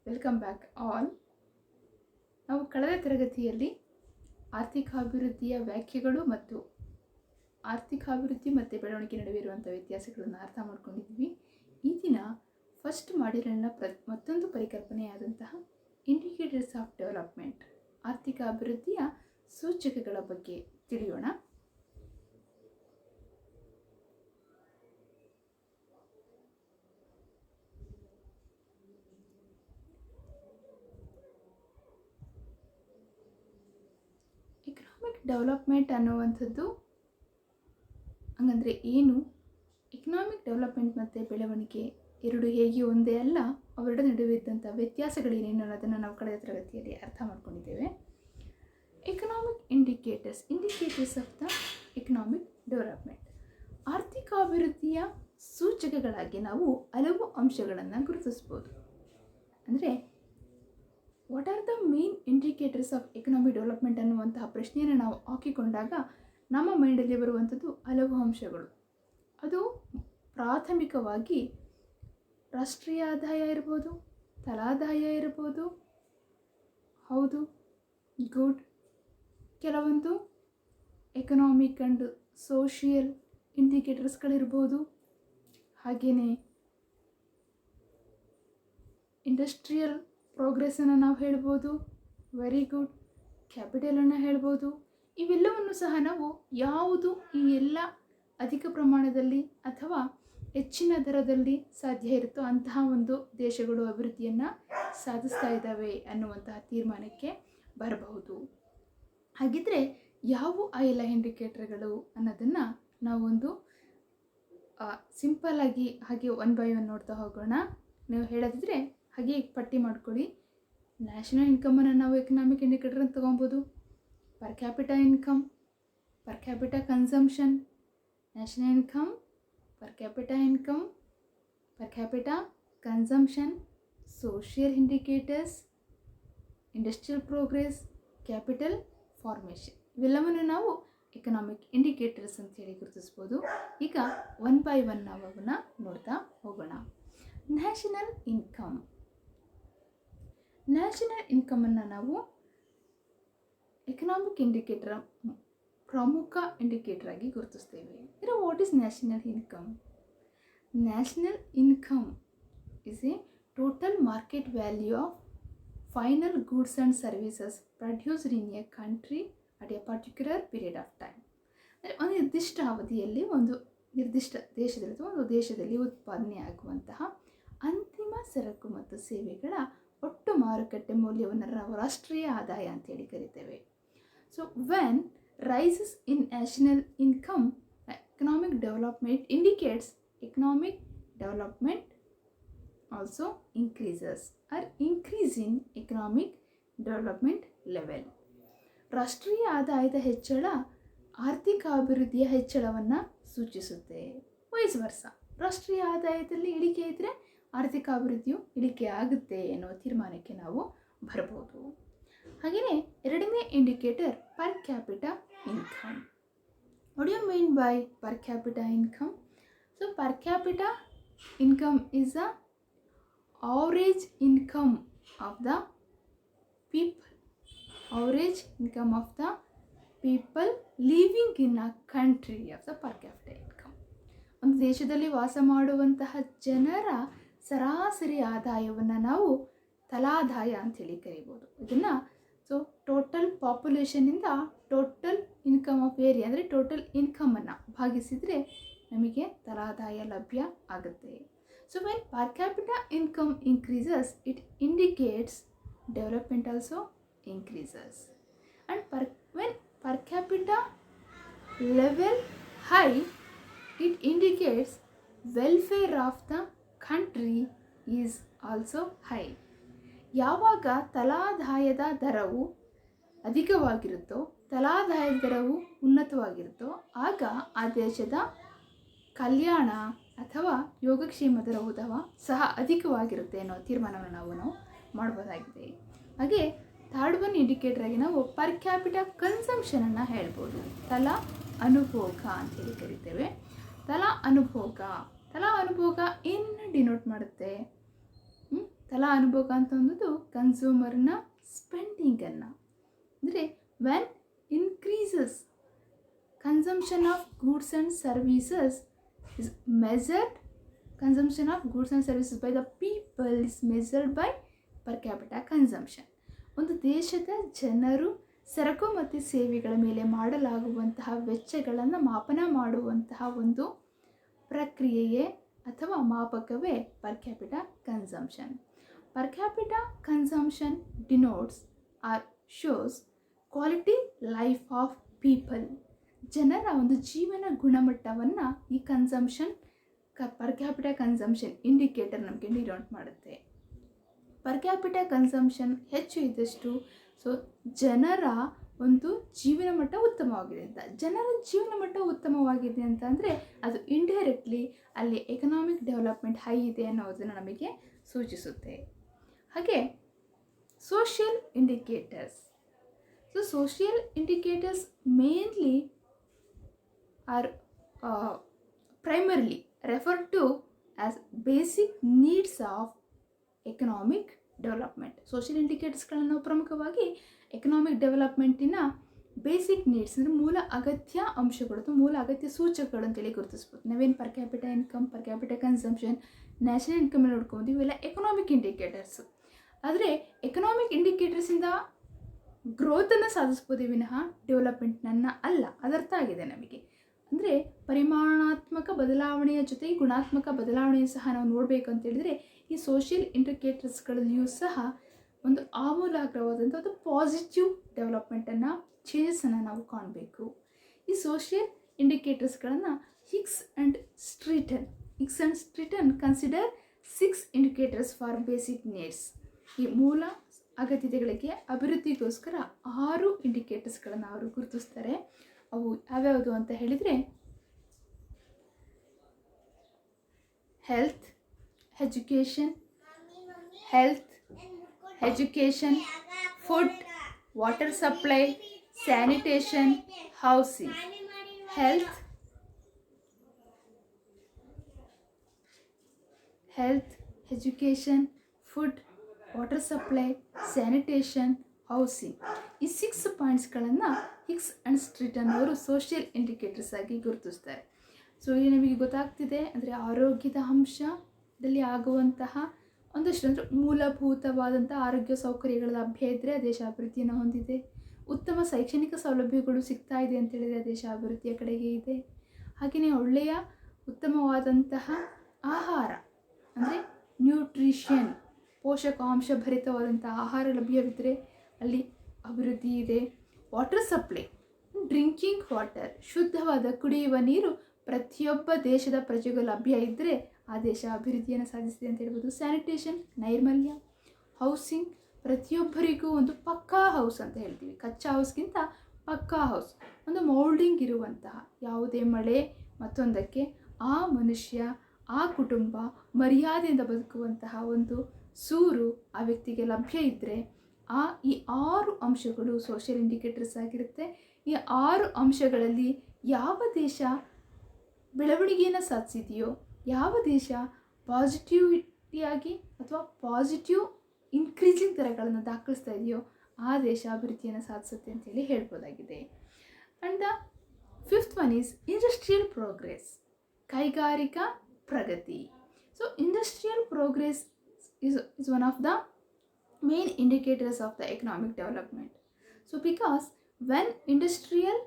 Welcome back all. ನಾವು ಕಳೆದ ತರಗತಿಯಲ್ಲಿ ಆರ್ಥಿಕಾಭಿವೃದ್ಧಿಯ ವ್ಯಾಖ್ಯೆಗಳು ಮತ್ತು ಆರ್ಥಿಕಾಭಿವೃದ್ಧಿ ಮತ್ತು ಬೆಳವಣಿಗೆ ನಡುವೆ ಇರುವಂಥ ವ್ಯತ್ಯಾಸಗಳನ್ನು ಅರ್ಥ ಮಾಡ್ಕೊಂಡಿದ್ವಿ. ಈ ದಿನ ಫಸ್ಟ್ ಮಾಡ್ಯೂಲ್ನ ಮತ್ತೊಂದು ಪರಿಕಲ್ಪನೆಯಾದಂತಹ ಇಂಡಿಕೇಟರ್ಸ್ ಆಫ್ ಡೆವಲಪ್ಮೆಂಟ್, ಆರ್ಥಿಕ ಅಭಿವೃದ್ಧಿಯ ಸೂಚಕಗಳ ಬಗ್ಗೆ ತಿಳಿಯೋಣ. ಎಕನಾಮಿಕ್ ಡೆವಲಪ್ಮೆಂಟ್ ಅನ್ನುವಂಥದ್ದು ಹಂಗಂದರೆ ಏನು? ಎಕನಾಮಿಕ್ ಡೆವಲಪ್ಮೆಂಟ್ ಮತ್ತು ಬೆಳವಣಿಗೆ ಎರಡು ಹೇಗೆ ಒಂದೇ ಅಲ್ಲ, ಅವೆರಡರ ನಡುವೆ ಇದ್ದಂಥ ವ್ಯತ್ಯಾಸಗಳೇನೇನು ಅನ್ನೋದನ್ನು ನಾವು ಕಳೆದ ತರಗತಿಯಲ್ಲಿ ಅರ್ಥ ಮಾಡ್ಕೊಂಡಿದ್ದೇವೆ. Economic indicators of the economic development, ಆರ್ಥಿಕಾಭಿವೃದ್ಧಿಯ ಸೂಚಕಗಳಾಗಿ ನಾವು ಹಲವು ಅಂಶಗಳನ್ನು ಗುರುತಿಸ್ಬೋದು. ಅಂದರೆ what are the main indicators of economic development ಅನ್ನುವಂತಹ ಪ್ರಶ್ನೆಯನ್ನು ನಾವು ಹಾಕಿಕೊಂಡಾಗ ನಮ್ಮ ಮೈಂಡಲ್ಲಿ ಬರುವಂಥದ್ದು ಹಲವು ಅಂಶಗಳು. ಅದು ಪ್ರಾಥಮಿಕವಾಗಿ ರಾಷ್ಟ್ರೀಯ ಆದಾಯ ಇರ್ಬೋದು, ತಲಾದಾಯ ಇರ್ಬೋದು, ಹೌದು, ಗುಡ್, ಕೆಲವೊಂದು ಎಕನಾಮಿಕ್ ಆ್ಯಂಡ್ ಸೋಷಿಯಲ್ ಇಂಡಿಕೇಟರ್ಸ್ಗಳಿರ್ಬೋದು, ಹಾಗೆಯೇ ಇಂಡಸ್ಟ್ರಿಯಲ್ ಪ್ರೋಗ್ರೆಸ್ಸನ್ನು ನಾವು ಹೇಳ್ಬೋದು, ವೆರಿ ಗುಡ್, ಕ್ಯಾಪಿಟಲನ್ನು ಹೇಳ್ಬೋದು. ಇವೆಲ್ಲವನ್ನು ಸಹ ನಾವು ಯಾವುದು ಈ ಎಲ್ಲ ಅಧಿಕ ಪ್ರಮಾಣದಲ್ಲಿ ಅಥವಾ ಹೆಚ್ಚಿನ ದರದಲ್ಲಿ ಸಾಧ್ಯ ಇರುತ್ತೋ ಅಂತಹ ಒಂದು ದೇಶಗಳು ಅಭಿವೃದ್ಧಿಯನ್ನು ಸಾಧಿಸ್ತಾ ಇದ್ದಾವೆ ಅನ್ನುವಂತಹ ತೀರ್ಮಾನಕ್ಕೆ ಬರಬಹುದು. ಹಾಗಿದ್ದರೆ ಯಾವುವು ಆ ಎಲ್ಲ ಇಂಡಿಕೇಟರ್ಗಳು ಅನ್ನೋದನ್ನು ನಾವೊಂದು ಸಿಂಪಲ್ಲಾಗಿ ಹಾಗೆ ಒನ್ ಬೈ ಒನ್ ನೋಡ್ತಾ ಹೋಗೋಣ. ನೀವು ಹೇಳೋದಿದ್ರೆ ಹಾಗೆ ಪಟ್ಟಿ ಮಾಡ್ಕೊಳ್ಳಿ. ನ್ಯಾಷನಲ್ ಇನ್ಕಮನ್ನು ನಾವು ಎಕನಾಮಿಕ್ ಇಂಡಿಕೇಟರ್ ಅಂತ ತೊಗೊಬೋದು. Per capita income, per capita consumption, national income, per capita income, per capita consumption, social indicators, industrial progress, capital formation, ಇವೆಲ್ಲವನ್ನು ನಾವು ಎಕನಾಮಿಕ್ ಇಂಡಿಕೇಟರ್ಸ್ ಅಂತೇಳಿ ಗುರುತಿಸ್ಬೋದು. ಈಗ ಒನ್ ಬೈ ಒನ್ ನಾವು ಅವನ್ನ ನೋಡ್ತಾ ಹೋಗೋಣ. ನ್ಯಾಷನಲ್ ಇನ್ಕಮನ್ನು ನಾವು ಎಕನಾಮಿಕ್ ಇಂಡಿಕೇಟರ್ ಪ್ರಮುಖ ಇಂಡಿಕೇಟರ್ ಆಗಿ ಗುರುತಿಸ್ತೇವೆ. ಇದರ what is national income? National income is A total market value of final goods and services produced in a country at A particular period of time. ಒಂದು ನಿರ್ದಿಷ್ಟ ಅವಧಿಯಲ್ಲಿ ಒಂದು ನಿರ್ದಿಷ್ಟ ದೇಶದಲ್ಲಿ ಅಥವಾ ಒಂದು ದೇಶದಲ್ಲಿ ಉತ್ಪಾದನೆ ಆಗುವಂತಹ ಅಂತಿಮ ಸರಕು ಮತ್ತು ಸೇವೆಗಳ ಒಟ್ಟು ಮಾರುಕಟ್ಟೆ ಮೌಲ್ಯವನ್ನು ನಾವು ರಾಷ್ಟ್ರೀಯ ಆದಾಯ ಅಂತೇಳಿ ಕರಿತೇವೆ. So when rises in national income, economic development indicates economic development also increases or increase in economic development level. ರಾಷ್ಟ್ರೀಯ ಆದಾಯದ ಹೆಚ್ಚಳ ಆರ್ಥಿಕ ಅಭಿವೃದ್ಧಿಯ ಹೆಚ್ಚಳವನ್ನು ಸೂಚಿಸುತ್ತೆ. ವೈಸ್ ವರ್ಸ, ರಾಷ್ಟ್ರೀಯ ಆದಾಯದಲ್ಲಿ ಇಳಿಕೆ ಇದ್ದರೆ ಆರ್ಥಿಕ ಅಭಿವೃದ್ಧಿಯು ಇಳಿಕೆ ಆಗುತ್ತೆ ಅನ್ನೋ ತೀರ್ಮಾನಕ್ಕೆ ನಾವು ಬರಬಹುದು. ಹಾಗೆಯೇ ಎರಡನೇ indicator per capita income. What you mean by per capita income? So per capita income is a average income of the people living in a country of the per capita income. ಒಂದು ದೇಶದಲ್ಲಿ ವಾಸ ಮಾಡುವಂತಹ ಜನರ ಸರಾಸರಿ ಆದಾಯವನ್ನು ನಾವು ತಲಾದಾಯ ಅಂಥೇಳಿ ಕರಿಬೋದು. ಇದನ್ನು ಟೋಟಲ್ ಪಾಪ್ಯುಲೇಷನಿಂದ ಟೋಟಲ್ ಇನ್ಕಮ್ ಆಫ್ ಏರಿಯಾ ಅಂದರೆ ಟೋಟಲ್ ಇನ್ಕಮನ್ನು ಭಾಗಿಸಿದರೆ ನಮಗೆ ತಲಾದಾಯ ಲಭ್ಯ ಆಗುತ್ತೆ. So when per capita income increases, it indicates development also increases. And when per capita level high, it indicates welfare of the country is also high. ಯಾವಾಗ ತಲಾದಾಯದ ದರವು ಅಧಿಕವಾಗಿರುತ್ತೋ, ತಲಾದಾಯದ ದರವು ಉನ್ನತವಾಗಿರುತ್ತೋ, ಆಗ ಆ ದೇಶದ ಕಲ್ಯಾಣ ಅಥವಾ ಯೋಗಕ್ಷೇಮ ದರವು ಸಹ ಅಧಿಕವಾಗಿರುತ್ತೆ ಅನ್ನೋ ತೀರ್ಮಾನವನ್ನು ನಾವು ಮಾಡ್ಬೋದಾಗಿದೆ. ಹಾಗೆ ಥರ್ಡ್ ಒನ್ ಇಂಡಿಕೇಟರಾಗಿ ನಾವು ಪರ್ ಕ್ಯಾಪಿಟಾ ಕನ್ಸಂಪ್ಷನನ್ನು ಹೇಳ್ಬೋದು. ತಲಾ ಅನುಭೋಗ ಅಂತೇಳಿ ಕರಿತೇವೆ. ತಲಾ ಅನುಭೋಗ ಏನು ಡಿನೋಟ್ ಮಾಡುತ್ತೆ? ತಲಾ ಅನುಭೋಗ ಅಂತ ಅನ್ನೋದು ಕನ್ಸ್ಯೂಮರ್ನ ಸ್ಪೆಂಡಿಂಗನ್ನು. ಅಂದರೆ when increases consumption of goods and services is measured, consumption of goods and services by the people is measured by per capita consumption. ಒಂದು ದೇಶದ ಜನರು ಸರಕು ಮತ್ತು ಸೇವೆಗಳ ಮೇಲೆ ಮಾಡಲಾಗುವಂತಹ ವೆಚ್ಚಗಳನ್ನು ಮಾಪನ ಮಾಡುವಂತಹ ಒಂದು ಪ್ರಕ್ರಿಯೆಯೇ ಅಥವಾ ಮಾಪಕವೇ per capita consumption. Per capita consumption denotes or shows quality life of people. ಜನರ ಒಂದು ಜೀವನ ಗುಣಮಟ್ಟವನ್ನು ಈ consumption per capita consumption indicator ನಮಗೆ ಡಿನೋಟ್ ಮಾಡುತ್ತೆ. ಪರ್ ಕ್ಯಾಪಿಟಾ ಕನ್ಸಂಪ್ಷನ್ ಹೆಚ್ಚು ಇದ್ದಷ್ಟು ಸೊ ಜನರ ಒಂದು ಜೀವನ ಮಟ್ಟ ಉತ್ತಮವಾಗಿದೆ ಅಂತ. ಜನರ ಜೀವನ ಮಟ್ಟ ಉತ್ತಮವಾಗಿದೆ ಅಂತ ಅಂದರೆ ಅದು ಇಂಡೈರೆಕ್ಟ್ಲಿ ಅಲ್ಲಿ ಎಕನಾಮಿಕ್ ಡೆವಲಪ್ಮೆಂಟ್ ಹೈ ಇದೆ ಅನ್ನೋದನ್ನು ನಮಗೆ ಸೂಚಿಸುತ್ತೆ. ಹಾಗೆ social indicators. So social indicators mainly are primarily referred to as basic needs of economic development. Social ಇಂಡಿಕೇಟರ್ಸ್ಗಳನ್ನು ನಾವು ಪ್ರಮುಖವಾಗಿ ಎಕನಾಮಿಕ್ ಡೆವಲಪ್ಮೆಂಟಿನ ಬೇಸಿಕ್ ನೀಡ್ಸ್ ಅಂದರೆ ಮೂಲ ಅಗತ್ಯ ಅಂಶಗಳು ಅಥವಾ ಮೂಲ ಅಗತ್ಯ ಸೂಚಕಗಳು ಅಂತೇಳಿ ಗುರುತಿಸ್ಬೋದು. ನಾವೇನು per capita income, per capita consumption, national income ನೋಡ್ಕೊಂಡು ಇವೆಲ್ಲ ಎಕನಾಮಿಕ್ ಇಂಡಿಕೇಟರ್ಸ್. ಆದರೆ ಎಕನಾಮಿಕ್ ಇಂಡಿಕೇಟರ್ಸಿಂದ ಗ್ರೋತನ್ನು ಸಾಧಿಸ್ಬೋದೇ ವಿನಃ ಡೆವಲಪ್ಮೆಂಟ್ನನ್ನು ಅಲ್ಲ. ಅದರ್ಥ ಆಗಿದೆ ನಮಗೆ. ಅಂದರೆ ಪರಿಮಾಣಾತ್ಮಕ ಬದಲಾವಣೆಯ ಜೊತೆಗೆ ಗುಣಾತ್ಮಕ ಬದಲಾವಣೆಯು ಸಹ ನಾವು ನೋಡಬೇಕು ಅಂತ ಹೇಳಿದರೆ ಈ ಸೋಷಿಯಲ್ ಇಂಡಿಕೇಟರ್ಸ್ಗಳಲ್ಲಿಯೂ ಸಹ ಒಂದು ಆಮೂಲಾಗ್ರವಾದಂಥ ಒಂದು ಪಾಸಿಟಿವ್ ಡೆವಲಪ್ಮೆಂಟನ್ನು ಚೇಂಜಸನ್ನು ನಾವು ಕಾಣಬೇಕು. ಈ ಸೋಷಿಯಲ್ ಇಂಡಿಕೇಟರ್ಸ್ಗಳನ್ನು Hicks and Streeten consider 6 indicators for basic needs. ಈ ಮೂಲ ಅಗತ್ಯತೆಗಳಿಗೆ ಅಭಿವೃದ್ಧಿಗೋಸ್ಕರ 6 ಇಂಡಿಕೇಟರ್ಸ್ಗಳನ್ನು ಅವರು ಗುರುತಿಸ್ತಾರೆ. ಅವು ಯಾವ್ಯಾವುದು ಅಂತ ಹೇಳಿದರೆ health, education, food, water supply, sanitation, housing. Health, education, food, water supply, sanitation, housing. ಈ 6 ಪಾಯಿಂಟ್ಸ್ಗಳನ್ನು ಹಿಗ್ಸ್ ಆ್ಯಂಡ್ ಸ್ಟ್ರೀಟನ್ ಅವರು ಸೋಷಿಯಲ್ ಇಂಡಿಕೇಟರ್ಸ್ ಆಗಿ ಗುರುತಿಸ್ತಾರೆ. ಸೊ ಇಲ್ಲಿ ನಮಗೆ ಗೊತ್ತಾಗ್ತಿದೆ ಅಂದರೆ ಆರೋಗ್ಯದ ಅಂಶದಲ್ಲಿ ಆಗುವಂತಹ ಒಂದಷ್ಟು ಅಂದರೆ ಮೂಲಭೂತವಾದಂಥ ಆರೋಗ್ಯ ಸೌಕರ್ಯಗಳ ಲಭ್ಯ ಇದ್ದರೆ ಆ ದೇಶ ಅಭಿವೃದ್ಧಿಯನ್ನು ಹೊಂದಿದೆ. ಉತ್ತಮ ಶೈಕ್ಷಣಿಕ ಸೌಲಭ್ಯಗಳು ಸಿಗ್ತಾ ಇದೆ ಅಂತೇಳಿದರೆ ಆ ದೇಶ ಅಭಿವೃದ್ಧಿಯ ಕಡೆಗೆ ಇದೆ. ಹಾಗೆಯೇ ಒಳ್ಳೆಯ ಉತ್ತಮವಾದಂತಹ ಆಹಾರ ಅಂದರೆ ನ್ಯೂಟ್ರಿಷನ್, ಪೋಷಕಾಂಶ ಭರಿತವಾದಂಥ ಆಹಾರ ಲಭ್ಯವಿದ್ದರೆ ಅಲ್ಲಿ ಅಭಿವೃದ್ಧಿ ಇದೆ. ವಾಟರ್ ಸಪ್ಲೈ, ಡ್ರಿಂಕಿಂಗ್ ವಾಟರ್, ಶುದ್ಧವಾದ ಕುಡಿಯುವ ನೀರು ಪ್ರತಿಯೊಬ್ಬ ದೇಶದ ಪ್ರಜೆಗೂ ಲಭ್ಯ ಇದ್ದರೆ ಆ ದೇಶ ಅಭಿವೃದ್ಧಿಯನ್ನು ಸಾಧಿಸಿದೆ ಅಂತ ಹೇಳ್ಬೋದು. ಸ್ಯಾನಿಟೇಷನ್, ನೈರ್ಮಲ್ಯ. ಹೌಸಿಂಗ್, ಪ್ರತಿಯೊಬ್ಬರಿಗೂ ಒಂದು ಪಕ್ಕಾ ಹೌಸ್ ಅಂತ ಹೇಳ್ತೀವಿ. ಕಚ್ಚಾ ಹೌಸ್ಗಿಂತ ಪಕ್ಕಾ ಹೌಸ್, ಒಂದು ಮೌಲ್ಡಿಂಗ್ ಇರುವಂತಹ, ಯಾವುದೇ ಮಳೆ ಮತ್ತೊಂದಕ್ಕೆ ಆ ಮನುಷ್ಯ ಆ ಕುಟುಂಬ ಮರ್ಯಾದೆಯಿಂದ ಬದುಕುವಂತಹ ಒಂದು ಸೂರು ಆ ವ್ಯಕ್ತಿಗೆ ಲಭ್ಯ ಇದ್ದರೆ ಈ 6 ಅಂಶಗಳು ಸೋಷಿಯಲ್ ಇಂಡಿಕೇಟರ್ಸ್ ಆಗಿರುತ್ತೆ. ಈ 6 ಅಂಶಗಳಲ್ಲಿ ಯಾವ ದೇಶ ಬೆಳವಣಿಗೆಯನ್ನು ಸಾಧಿಸಿದೆಯೋ, ಯಾವ ದೇಶ ಪಾಸಿಟಿವಿಟಿಯಾಗಿ ಅಥವಾ ಪಾಸಿಟಿವ್ ಇನ್ಕ್ರೀಸಿಂಗ್ ದರಗಳನ್ನು ದಾಖಲಿಸ್ತಾ ಇದೆಯೋ ಆ ದೇಶ ಅಭಿವೃದ್ಧಿಯನ್ನು ಸಾಧಿಸುತ್ತೆ ಅಂತೇಳಿ ಹೇಳ್ಬೋದಾಗಿದೆ. And the 5th one is industrial progress, ಕೈಗಾರಿಕಾ ಪ್ರಗತಿ. So industrial progress is one of the main indicators of the economic development. So because when industrial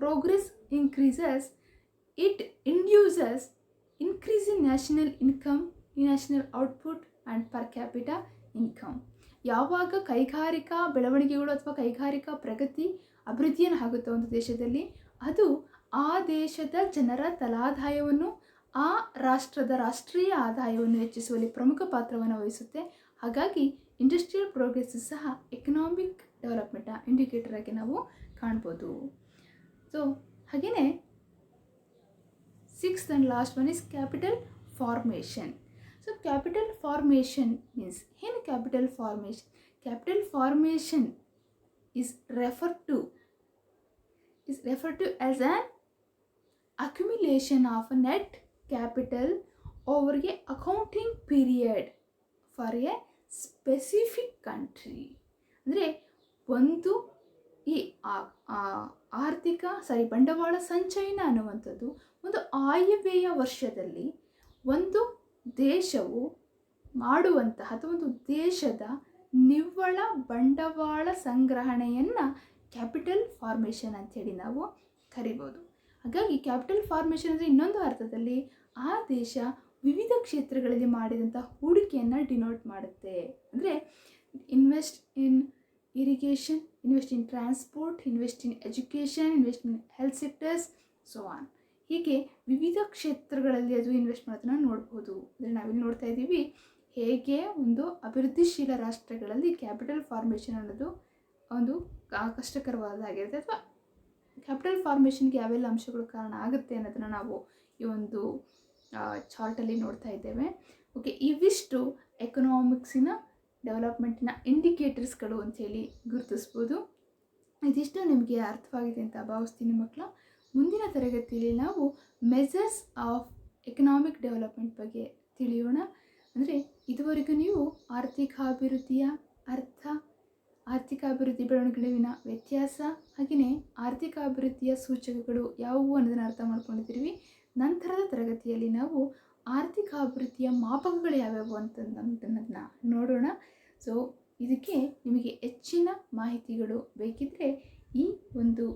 progress increases, it induces increase in national income, national output and per capita income. ಯಾವಾಗ ಕೈಗಾರಿಕಾ ಬೆಳವಣಿಗೆಗಳು ಅಥವಾ ಕೈಗಾರಿಕಾ ಪ್ರಗತಿ ಅಭಿವೃದ್ಧಿಯನ್ನು ಆಗುತ್ತೋ ಒಂದು ದೇಶದಲ್ಲಿ, ಅದು ಆ ದೇಶದ ಜನರ ತಲಾದಾಯವನ್ನು, ಆ ರಾಷ್ಟ್ರದ ರಾಷ್ಟ್ರೀಯ ಆದಾಯವನ್ನು ಹೆಚ್ಚಿಸುವಲ್ಲಿ ಪ್ರಮುಖ ಪಾತ್ರವನ್ನು ವಹಿಸುತ್ತೆ. ಹಾಗಾಗಿ ಇಂಡಸ್ಟ್ರಿಯಲ್ ಪ್ರೋಗ್ರೆಸ್ ಸಹ ಎಕನಾಮಿಕ್ ಡೆವಲಪ್ಮೆಂಟ್ ಇಂಡಿಕೇಟರ್ ಆಗಿ ನಾವು ಕಾಣ್ಬೋದು. ಸೊ ಹಾಗೆಯೇ 6th and last one is capital formation. So capital formation means, in capital formation is referred to as an accumulation of net capital over a accounting period for A specific country. ಅಂದರೆ ಒಂದು ಈ ಬಂಡವಾಳ ಸಂಚಯನ ಅನ್ನುವಂಥದ್ದು ಒಂದು ಆಯವ್ಯಯ ವರ್ಷದಲ್ಲಿ ಒಂದು ದೇಶವು ಮಾಡುವಂತಹ ಅಥವಾ ಒಂದು ದೇಶದ ನಿವ್ವಳ ಬಂಡವಾಳ ಸಂಗ್ರಹಣೆಯನ್ನು ಕ್ಯಾಪಿಟಲ್ ಫಾರ್ಮೇಷನ್ ಅಂಥೇಳಿ ನಾವು ಕರಿಬೋದು. ಹಾಗಾಗಿ ಕ್ಯಾಪಿಟಲ್ ಫಾರ್ಮೇಷನ್ ಅಂದರೆ ಇನ್ನೊಂದು ಅರ್ಥದಲ್ಲಿ ಆ ದೇಶ ವಿವಿಧ ಕ್ಷೇತ್ರಗಳಲ್ಲಿ ಮಾಡಿದಂಥ ಹೂಡಿಕೆಯನ್ನು ಡಿನೋಟ್ ಮಾಡುತ್ತೆ. ಅಂದರೆ invest in irrigation, invest in transport, invest in education, invest in health sectors, so on. ಹೀಗೆ ವಿವಿಧ ಕ್ಷೇತ್ರಗಳಲ್ಲಿ ಅದು ಇನ್ವೆಸ್ಟ್ ಮಾಡೋದನ್ನು ನೋಡ್ಬೋದು. ಅಂದರೆ ನಾವಿಲ್ಲಿ ನೋಡ್ತಾ ಇದ್ದೀವಿ ಹೇಗೆ ಒಂದು ಅಭಿವೃದ್ಧಿಶೀಲ ರಾಷ್ಟ್ರಗಳಲ್ಲಿ ಕ್ಯಾಪಿಟಲ್ ಫಾರ್ಮೇಷನ್ ಅನ್ನೋದು ಒಂದು ಕಷ್ಟಕರವಾದಾಗಿರುತ್ತೆ, ಅಥವಾ ಕ್ಯಾಪಿಟಲ್ ಫಾರ್ಮೇಷನ್ಗೆ ಯಾವೆಲ್ಲ ಅಂಶಗಳು ಕಾರಣ ಆಗುತ್ತೆ ಅನ್ನೋದನ್ನು ನಾವು ಈ ಒಂದು ಚಾರ್ಟಲ್ಲಿ ನೋಡ್ತಾ ಇದ್ದೇವೆ. ಓಕೆ, ಇವಿಷ್ಟು ಎಕನಾಮಿಕ್ಸಿನ ಡೆವಲಪ್ಮೆಂಟಿನ ಇಂಡಿಕೇಟರ್ಸ್ಗಳು ಅಂಥೇಳಿ ಗುರುತಿಸ್ಬೋದು. ಇದಿಷ್ಟು ನಿಮಗೆ ಅರ್ಥವಾಗಿದೆ ಅಂತ ಭಾವಿಸ್ತೀನಿ ಮಕ್ಕಳ. ಮುಂದಿನ ತರಗತಿಯಲ್ಲಿ ನಾವು ಮೆಜರ್ಸ್ ಆಫ್ ಎಕನಾಮಿಕ್ ಡೆವಲಪ್ಮೆಂಟ್ ಬಗ್ಗೆ ತಿಳಿಯೋಣ. ಅಂದರೆ ಇದುವರೆಗೂ ನೀವು ಆರ್ಥಿಕ ಅಭಿವೃದ್ಧಿಯ ಅರ್ಥ, ಆರ್ಥಿಕ ಅಭಿವೃದ್ಧಿ ಬೆಳವಣಿಗೆಗಳ ವ್ಯತ್ಯಾಸ, ಹಾಗೆಯೇ ಆರ್ಥಿಕ ಅಭಿವೃದ್ಧಿಯ ಸೂಚಕಗಳು ಯಾವುವು ಅನ್ನೋದನ್ನು ಅರ್ಥ ಮಾಡ್ಕೊಂಡಿದ್ದೀವಿ. ನಂತರದ ತರಗತಿಯಲ್ಲಿ ನಾವು ಆರ್ಥಿಕ ಅಭಿವೃದ್ಧಿಯ ಮಾಪಕಗಳು ಯಾವ್ಯಾವು ಅನ್ನೋದನ್ನು ನೋಡೋಣ. ಸೊ ಇದಕ್ಕೆ ನಿಮಗೆ ಹೆಚ್ಚಿನ ಮಾಹಿತಿಗಳು ಬೇಕಿದ್ದರೆ ಈ ಒಂದು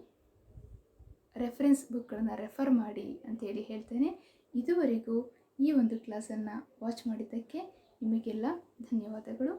ರೆಫರೆನ್ಸ್ ಬುಕ್ಗಳನ್ನು ರೆಫರ್ ಮಾಡಿ ಅಂತೇಳಿ ಹೇಳ್ತೇನೆ. ಇದುವರೆಗೂ ಈ ಒಂದು ಕ್ಲಾಸನ್ನು ವಾಚ್ ಮಾಡಿದ್ದಕ್ಕೆ ನಿಮಗೆಲ್ಲ ಧನ್ಯವಾದಗಳು.